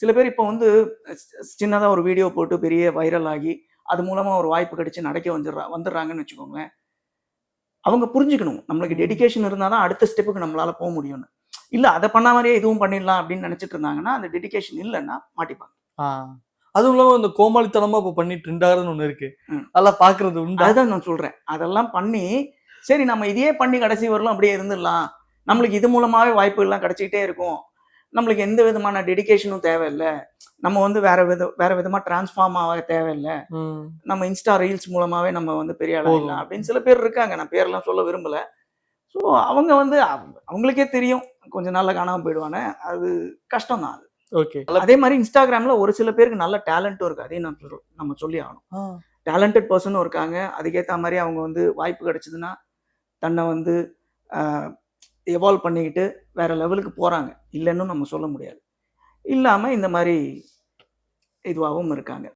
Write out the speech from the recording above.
சில பேர் இப்போ வந்து சின்னதா ஒரு வீடியோ போட்டு பெரிய வைரல் ஆகி, அது மூலமா ஒரு வாய்ப்பு கிடைச்சு நடிக்க வந்துடுறாங்கன்னு வச்சுக்கோங்களேன். அவங்க புரிஞ்சுக்கணும். நம்மளுக்கு ம். டெடிகேஷன் இருந்தா தான் அடுத்த ஸ்டெப்புக்கு நம்மளால முடியும்னு. இல்ல அத பண்ண மாரியே இதுவும் பண்ணிடலாம் அப்படின்னு நினைச்சிட்டு இருந்தாங்கன்னா, அந்த டெடிகேஷன் இல்லன்னா மாட்டிப்பாங்க. ஆ. அதுவும் இல்லாம இந்த கோமாளித்தனமா இப்ப பண்ணி ட்ரெண்ட் ஆகுறதுன்னு ஒண்ணு இருக்கு. ம். அதெல்லாம் பார்க்கறது உண்டா? அதுதான் நான் சொல்றேன். அதெல்லாம் பண்ணி, சரி நம்ம இதையே பண்ணி கடைசி வரலும் அப்படியே இருந்துடலாம். நம்மளுக்கு இது மூலமாவே வாய்ப்புகள்லாம் கிடைச்சுக்கிட்டே இருக்கும். நம்மளுக்கு எந்த விதமான டெடிகேஷனும் தேவையில்ல. நம்ம வந்து வேற விதமா டிரான்ஸ்ஃபார்ம் ஆக தேவையில்ல. ம். நம்ம இன்ஸ்டா ரீல்ஸ் மூலமாவே நம்ம வந்து பெரிய ஆள் போதும். ஆயிடலாம் அப்படின்னு சில பேர் இருக்காங்க. நான் பேர்லாம் சொல்ல விரும்பல. ஸோ அவங்க வந்து அவங்களுக்கே தெரியும். கொஞ்ச நாள்ல காணாம போயிடுவான்னு. அது கஷ்டம் தான் அது. ஓகே. அதே மாரி Instagramல ஒரு சில பேருக்கு நல்ல டேலண்ட்டும் இருக்கு. அதையும் நம்ம சொல்லி ஆகணும். ஆ. டேலண்டட் பெர்சனும் இருக்காங்க. அதுக்கேத்த மாரி அவங்க வந்து வாய்ப்பு கிடைச்சதுன்னா, தன்னை வந்து அ எவால்வ் பண்ணிக்கிட்டு வேற லெவலுக்கு போறாங்க. இல்லன்னும் நம்ம சொல்ல முடியாது. இல்லாம இந்த மாரி இதுவாவும் இருக்காங்க.